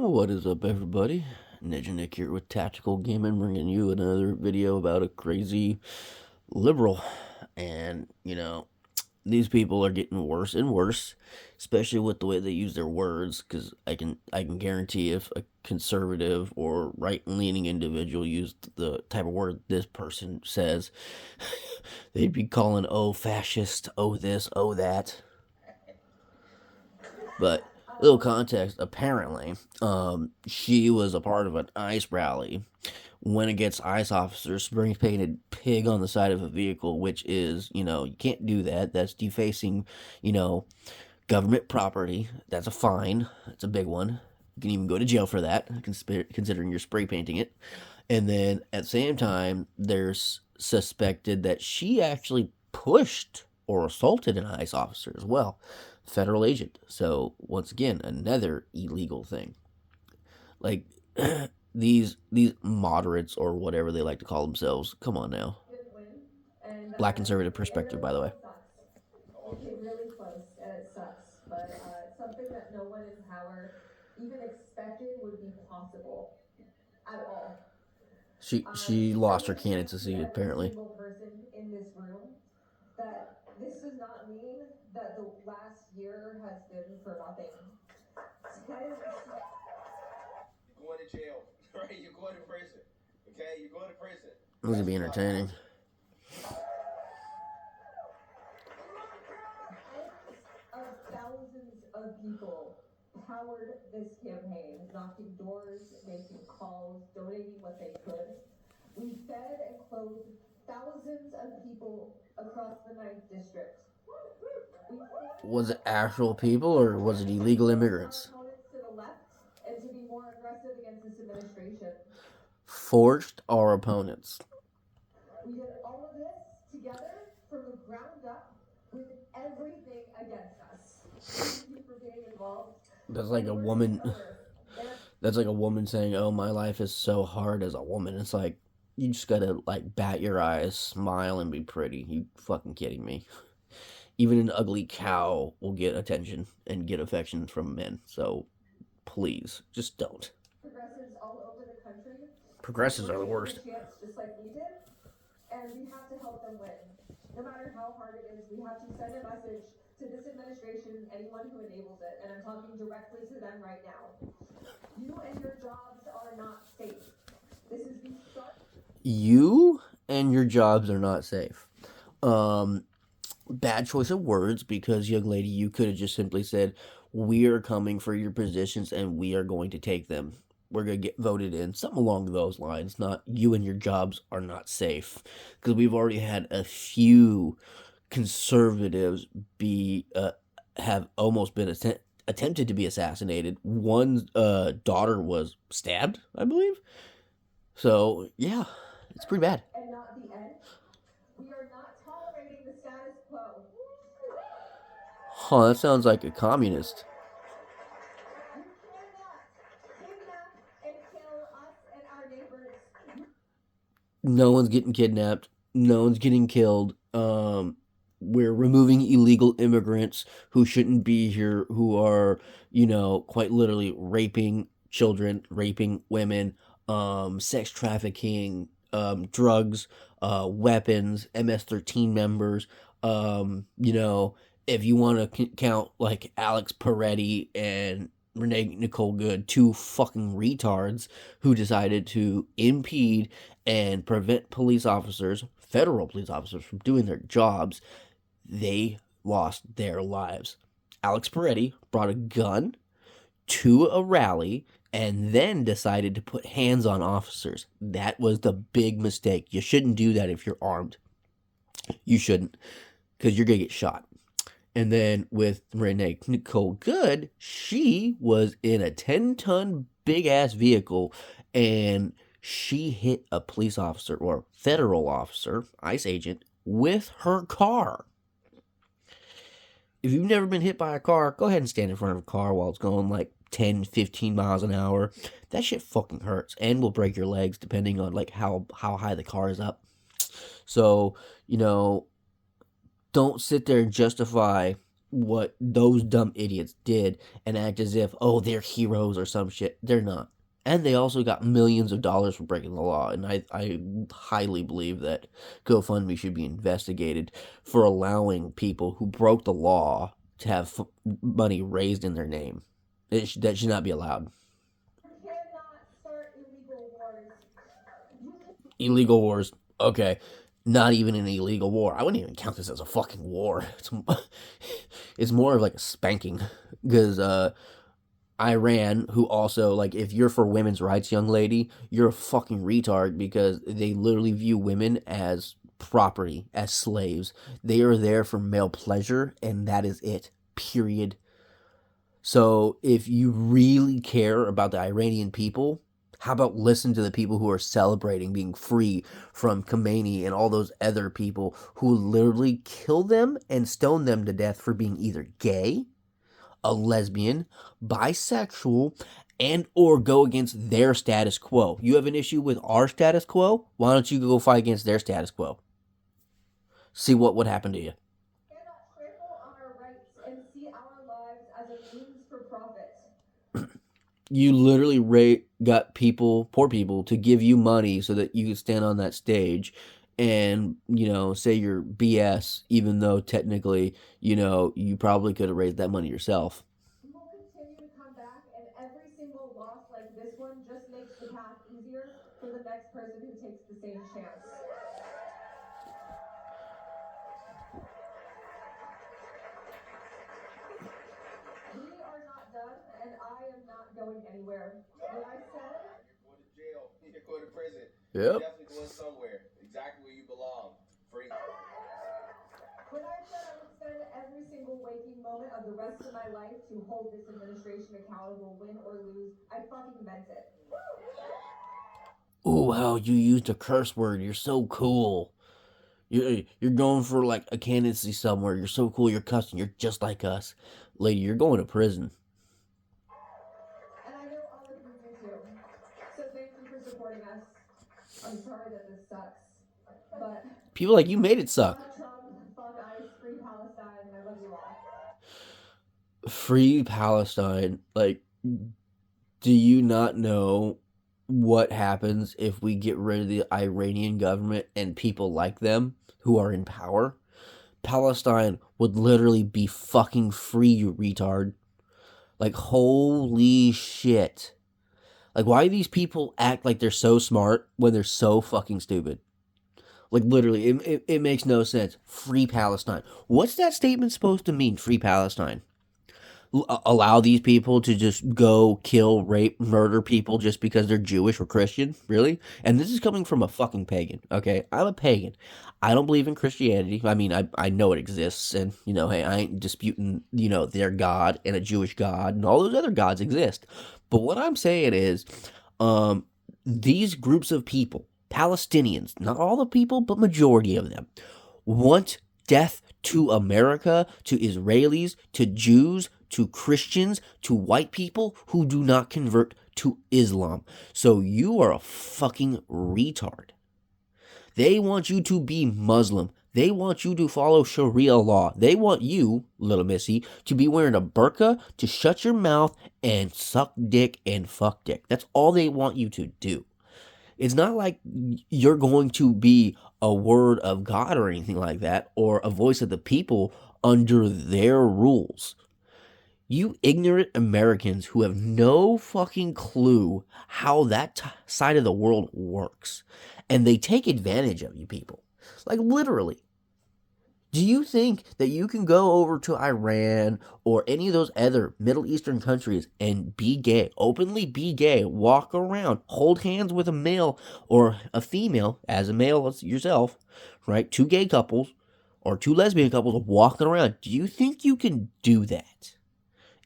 What is up, everybody? Ninja Nick here with Tactical Gaming, bringing you another video about a crazy liberal. And, these people are getting worse and worse, especially with the way they use their words, because I can guarantee if a conservative or right-leaning individual used the type of word this person says, they'd be calling, oh, fascist, oh, this, oh, that. But little context, apparently, she was a part of an ICE rally, went against ICE officers, spray painted pig on the side of a vehicle, which is, you can't do that. That's defacing, government property. That's a fine. That's a big one. You can even go to jail for that, considering you're spray painting it. And then at the same time, there's suspected that she actually pushed or assaulted an ICE officer as well, federal agent. So once again, another illegal thing. Like these moderates or whatever they like to call themselves. Come on now. Black conservative perspective, by the way. It came really close, and it sucks. But something that no one in power even expected would be possible at all. She lost her candidacy apparently. Single person in this room that this does not mean that the last year has been for nothing. You're going to jail, right? You're going to prison. Okay, you're going to prison. This is gonna be entertaining. Thousands of people powered this campaign, knocking doors, making calls, donating what they could. We fed and clothed thousands of people across the 9th District. Was it actual people or was it illegal immigrants? To the left and to be more aggressive against this administration. Forced our opponents. We did all of this together from the ground up with everything against us. Thank you for being involved. That's like a woman. That's like a woman saying, "Oh, my life is so hard as a woman." It's like you just gotta like bat your eyes, smile, and be pretty. You fucking kidding me? Even an ugly cow will get attention and get affection from men. So please, just don't. Progressives all over the country. Progressives are the worst. Just like we did, and we have to help them win. No matter how hard it is, we have to send a message to this administration and anyone who enables it, and I'm talking directly to them right now. You and your jobs are not safe. This is the start. You and your jobs are not safe. Bad choice of words, because, young lady, you could have just simply said, we are coming for your positions and we are going to take them. We're going to get voted in. Something along those lines. Not you and your jobs are not safe. Because we've already had a few conservatives have almost been attempted to be assassinated. One daughter was stabbed, I believe. So, yeah, it's pretty bad. And not the end. We are not tolerating the status quo. Huh, that sounds like a communist. You cannot kidnap and kill us and our neighbors. No one's getting kidnapped. No one's getting killed. We're removing illegal immigrants who shouldn't be here, who are, quite literally raping children, raping women, sex trafficking, drugs, weapons, MS-13 members. If you want to count like Alex Peretti and Renee Nicole Good, two fucking retards who decided to impede and prevent police officers, federal police officers, from doing their jobs, they lost their lives. Alex Peretti brought a gun to a rally and then decided to put hands on officers. That was the big mistake. You shouldn't do that if you're armed. You shouldn't, because you're going to get shot. And then with Renee Nicole Good, she was in a 10-ton big-ass vehicle, and she hit a police officer or federal officer, ICE agent, with her car. If you've never been hit by a car, go ahead and stand in front of a car while it's going like 10, 15 miles an hour. That shit fucking hurts and will break your legs depending on like how high the car is up. So, don't sit there and justify what those dumb idiots did and act as if, oh, they're heroes or some shit. They're not. And they also got millions of dollars for breaking the law. And I highly believe that GoFundMe should be investigated for allowing people who broke the law to have money raised in their name. That should not be allowed. You cannot start illegal wars. Illegal wars. Okay. Not even an illegal war. I wouldn't even count this as a fucking war. It's more of like a spanking. Because Iran, who also, like, if you're for women's rights, young lady, you're a fucking retard because they literally view women as property, as slaves. They are there for male pleasure, and that is it. Period. So if you really care about the Iranian people, how about listen to the people who are celebrating being free from Khomeini and all those other people who literally kill them and stone them to death for being either gay, a lesbian, bisexual, and or go against their status quo. You have an issue with our status quo? Why don't you go fight against their status quo? See what would happen to you. Cannot trample on our rights and see our lives as a means for profit. You literally got people, poor people, to give you money so that you could stand on that stage and, say your BS, even though technically, you probably could have raised that money yourself. We will continue to come back, and every single loss like this one just makes the path easier for the next person who takes the same chance. We are not done, and I am not going anywhere. What I said... You're going to jail. You're going to prison. Yep. You're definitely going somewhere. Exactly where you belong. Free. When I said I would spend every single waking moment of the rest of my life to hold this administration accountable, win or lose, I fucking meant it. Ooh, wow, you used a curse word. You're so cool. You're going for like a candidacy somewhere. You're so cool. You're cussing. You're just like us. Lady, you're going to prison. And I know all of you do too. So thank you for supporting us. I'm sorry that this sucks. But people like you made it suck. Fuck Trump, fuck ICE, free Palestine, and I love you all. Free Palestine. Like, do you not know what happens if we get rid of the Iranian government and people like them who are in power? Palestine would literally be fucking free, you retard. Like, holy shit. Like, why do these people act like they're so smart when they're so fucking stupid? Like, literally, it makes no sense. Free Palestine. What's that statement supposed to mean, free Palestine? Allow these people to just go kill, rape, murder people just because they're Jewish or Christian? Really? And this is coming from a fucking pagan, okay? I'm a pagan. I don't believe in Christianity. I mean, I know it exists, and, hey, I ain't disputing, their God and a Jewish God, and all those other gods exist. But what I'm saying is, these groups of people, Palestinians, not all the people, but majority of them, want death to America, to Israelis, to Jews, to Christians, to white people who do not convert to Islam. So you are a fucking retard. They want you to be Muslim. They want you to follow Sharia law. They want you, little missy, to be wearing a burqa, to shut your mouth and suck dick and fuck dick. That's all they want you to do. It's not like you're going to be a word of God or anything like that, or a voice of the people under their rules. You ignorant Americans who have no fucking clue how that side of the world works. And they take advantage of you people. Like, literally. Do you think that you can go over to Iran or any of those other Middle Eastern countries and be gay, openly be gay, walk around, hold hands with a male or a female, as a male yourself, right? Two gay couples or two lesbian couples walking around. Do you think you can do that?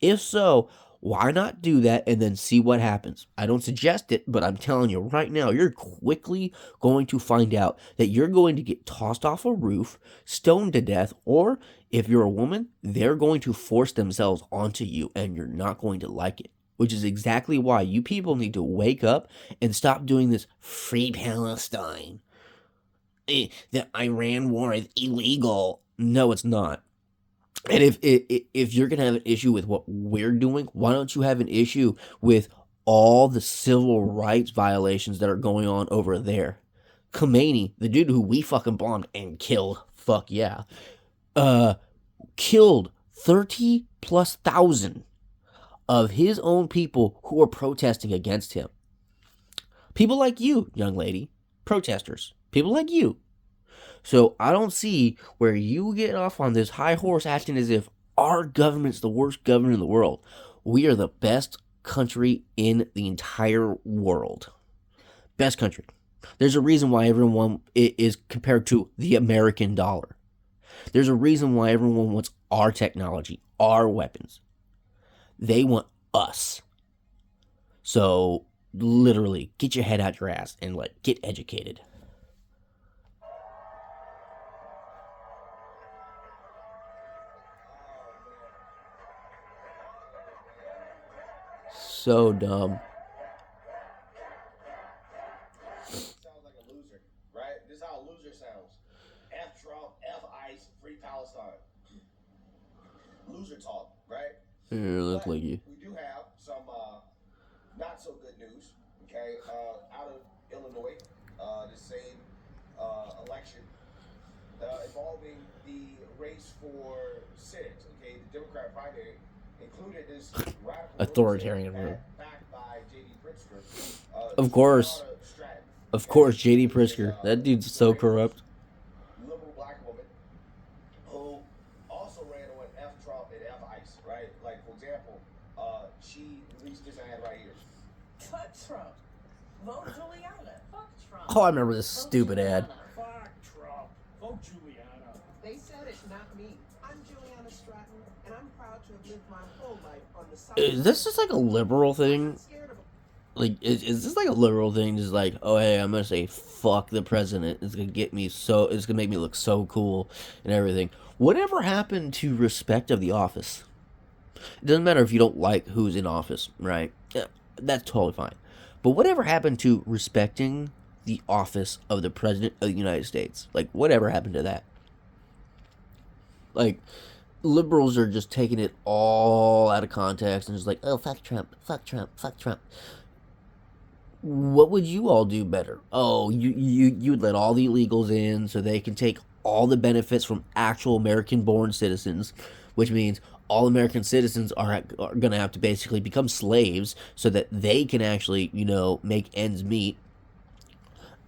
If so, why not do that and then see what happens? I don't suggest it, but I'm telling you right now, you're quickly going to find out that you're going to get tossed off a roof, stoned to death, or if you're a woman, they're going to force themselves onto you and you're not going to like it. Which is exactly why you people need to wake up and stop doing this free Palestine. The Iran war is illegal. No, it's not. And if you're gonna have an issue with what we're doing, why don't you have an issue with all the civil rights violations that are going on over there? Khomeini, the dude who we fucking bombed and killed, fuck yeah, uh, killed 30 plus thousand of his own people who were protesting against him. People like you, young lady, protesters, people like you. So I don't see where you get off on this high horse acting as if our government's the worst government in the world. We are the best country in the entire world. Best country. There's a reason why everyone is compared to the American dollar. There's a reason why everyone wants our technology, our weapons. They want us. So literally, get your head out your ass and get educated. So dumb. Sounds like a loser, right? This is how a loser sounds. F Trump, F ICE, free Palestine. Loser talk, right? Look But like you. we do have some not so good news, okay? Out of Illinois, the same election involving the race for Senate, okay? The Democrat primary included this radical Authoritarian ruling rule. backed by J.D. Pritzker. Of course. Juliana Stratton, Of course, okay? J.D. Who is Pritzker. a That dude's so corrupt. liberal black woman who also ran on F Trump and F ICE, right? Like, for example, she released this ad right here. Fuck Trump. Vote Juliana. Fuck Trump. Oh, I remember this Vote stupid ad. Juliana. Fuck Trump. Vote Juliana. They said it, not me. I'm Juliana Stratton, and I'm proud to have lived my whole life on the side. Is this just like a liberal I'm thing? not scared of Like, is this like a liberal thing? Just like, oh, hey, I'm gonna say fuck the president. It's gonna get me so. It's gonna make me look so cool and everything. Whatever happened to respect of the office? It doesn't matter if you don't like who's in office, right? Yeah, that's totally fine. But whatever happened to respecting the office of the president of the United States? Like, whatever happened to that? Like, liberals are just taking it all out of context and just like, oh, fuck Trump, fuck Trump, fuck Trump. What would you all do better? Oh, you would let all the illegals in so they can take all the benefits from actual American-born citizens, which means all American citizens are going to have to basically become slaves so that they can actually, make ends meet.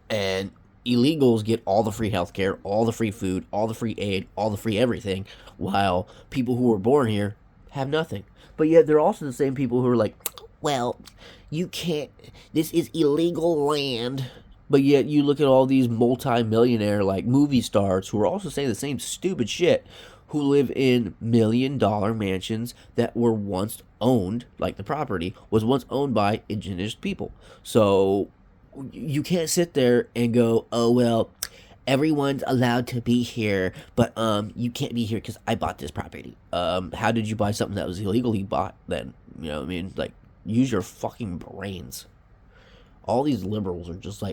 And illegals get all the free healthcare, all the free food, all the free aid, all the free everything, while people who were born here have nothing. But yet they're also the same people who are like, well, you can't, this is illegal land. But yet you look at all these multi-millionaire movie stars who are also saying the same stupid shit, who live in $1 million mansions that were once owned, like the property was once owned by indigenous people. So you can't sit there and go, oh, well, everyone's allowed to be here, but you can't be here because I bought this property. How did you buy something that was illegally bought then? You know what I mean? Like, use your fucking brains. All these liberals are just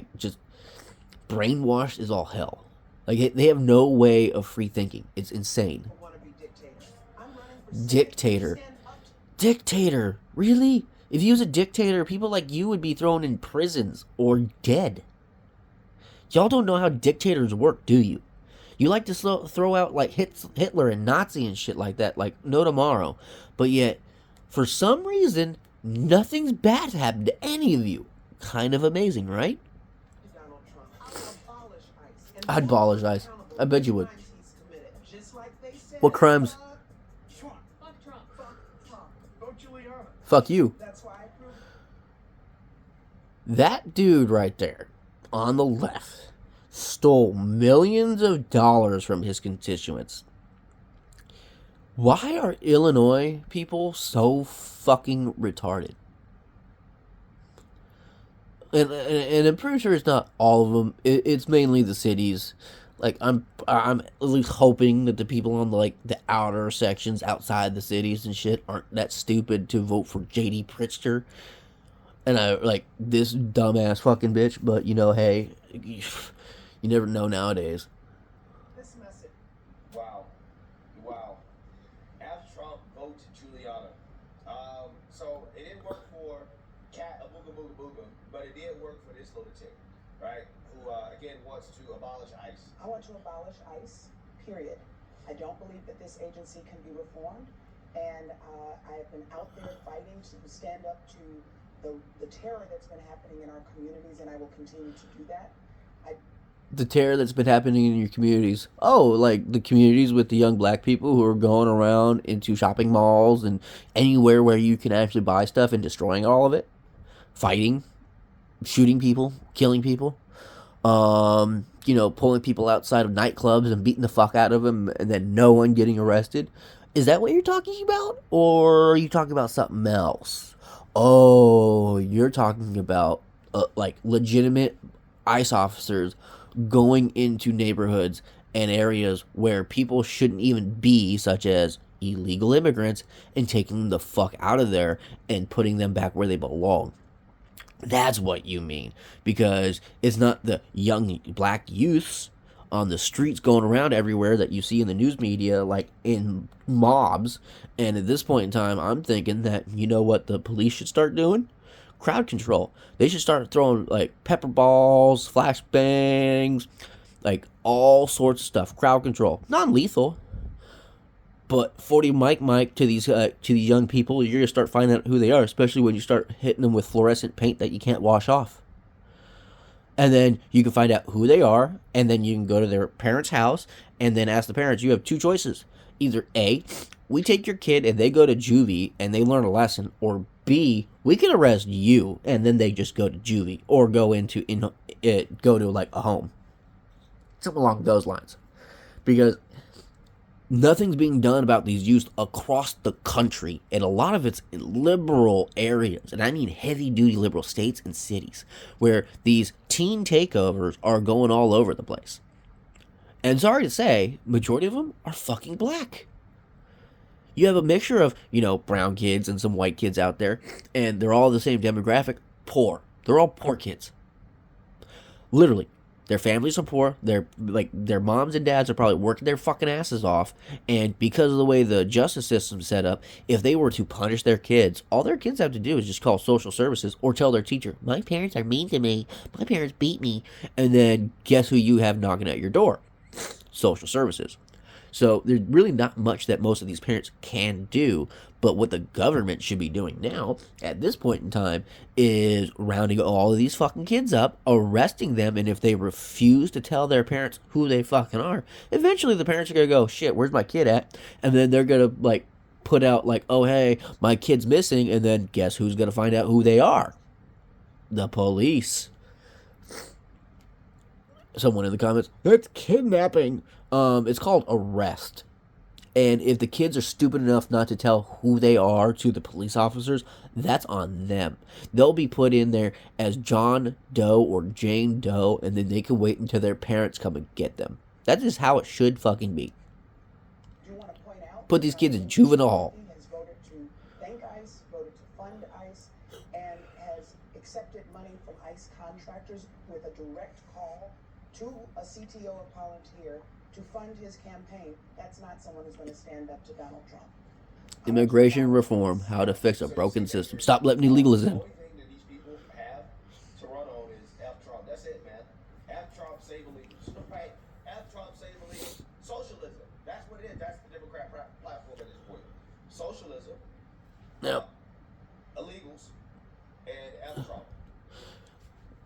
brainwashed as all hell. Like, they have no way of free thinking. It's insane. a wannabe dictator. I'm running for Senate. Dictator. Stand up to Dictator? Really? If you was a dictator, people like you would be thrown in prisons or dead. Y'all don't know how dictators work, do you? You like to throw out Hitler and Nazi and shit like that, like no tomorrow. But yet, for some reason, nothing's bad happened to any of you. Kind of amazing, right? Donald Trump. I'll abolish ICE. And I'd abolish ICE. I bet you would. crimes he's committed, just like they said. What crimes? Trump. Fuck Trump. Fuck Trump. Vote Juliana. Fuck you. That's why I approve. That dude right there, on the left, stole millions of dollars from his constituents. Why are Illinois people so fucking retarded? And I'm pretty sure it's not all of them. It's mainly the cities. Like, I'm at least hoping that the people on the outer sections outside the cities and shit aren't that stupid to vote for J.D. Pritzker. And I like this dumbass fucking bitch, but hey, you never know nowadays. This message. Wow. Wow. booga booga booga, but it did work for this lunatic, right? Who again wants to abolish ICE. I want to abolish ICE, period. I don't believe that this agency can be reformed, and I have been out there fighting to stand up to the terror that's been happening in our communities, and I will continue to do that. The terror that's been happening in your communities. Oh, like the communities with the young black people who are going around into shopping malls and anywhere where you can actually buy stuff and destroying all of it. Fighting, shooting people, killing people. Pulling people outside of nightclubs and beating the fuck out of them and then no one getting arrested. Is that what you're talking about? Or are you talking about something else? Oh, you're talking about like legitimate ICE officers going into neighborhoods and areas where people shouldn't even be, such as illegal immigrants, and taking them the fuck out of there and putting them back where they belong. That's what you mean, because it's not the young black youths on the streets going around everywhere that you see in the news media, like in mobs. And at this point in time, I'm thinking that, you know what the police should start doing? Crowd control. They should start throwing like pepper balls, flashbangs, like all sorts of stuff. Crowd control, non-lethal, but 40 Mike to these young people. You're gonna start finding out who they are, especially when you start hitting them with fluorescent paint that you can't wash off. And then you can find out who they are, and then you can go to their parents' house and then ask the parents. You have two choices: either A, we take your kid and they go to juvie and they learn a lesson, or B, we can arrest you and then they just go to juvie or go to like a home, something along those lines, because nothing's being done about these youth across the country, and a lot of it's in liberal areas, and I mean heavy-duty liberal states and cities, where these teen takeovers are going all over the place. And sorry to say, majority of them are fucking black. You have a mixture of, brown kids and some white kids out there, and they're all the same demographic, poor. They're all poor kids. Literally. Their families are poor. Their moms and dads are probably working their fucking asses off. And because of the way the justice system's set up, if they were to punish their kids, all their kids have to do is just call social services or tell their teacher, my parents are mean to me. My parents beat me. And then guess who you have knocking at your door? Social services. So there's really not much that most of these parents can do. But what the government should be doing now, at this point in time, is rounding all of these fucking kids up, arresting them, and if they refuse to tell their parents who they fucking are, eventually the parents are going to go, shit, where's my kid at? And then they're going to, put out, oh, hey, my kid's missing, and then guess who's going to find out who they are? The police. Someone in the comments, that's kidnapping. It's called arrest. And if the kids are stupid enough not to tell who they are to the police officers, that's on them. They'll be put in there as John Doe or Jane Doe, and then they can wait until their parents come and get them. That is how it should fucking be. Put these kids in juvenile hall. Has voted to thank ICE, voted to fund ICE, and has accepted money from ICE contractors with a direct call to a CTO of Palantir to fund his campaign. That's not someone who's going to stand up to Donald Trump. Immigration reform, how to fix a broken system. Stop letting illegals in. The only thing that these people have to run on is F Trump. That's it, man. F Trump, save illegals. Right? F Trump, save illegals. Socialism. That's what it is. That's the Democrat platform at this point. Socialism. Yep. Illegals. And F Trump.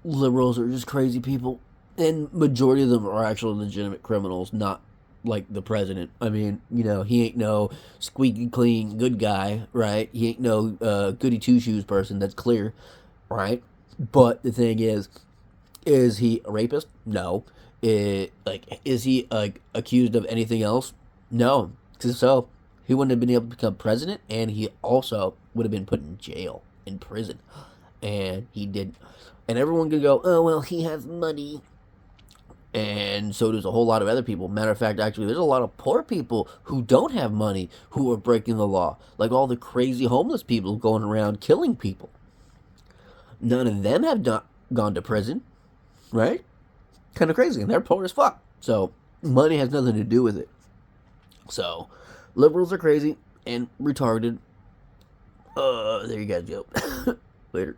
Liberals are just crazy people. And majority of them are actually legitimate criminals, not like the president. I mean, he ain't no squeaky clean good guy, right? He ain't no goody two-shoes person, that's clear, right? But the thing is he a rapist? No. Is he accused of anything else? No. So he wouldn't have been able to become president, and he also would have been put in jail, in prison. And he didn't. And everyone could go, oh, well, he has money. And so does a whole lot of other people. Matter of fact, actually, there's a lot of poor people who don't have money who are breaking the law. Like all the crazy homeless people going around killing people. None of them have gone to prison, right? Kind of crazy. And they're poor as fuck. So money has nothing to do with it. So liberals are crazy and retarded. There you guys go. Later.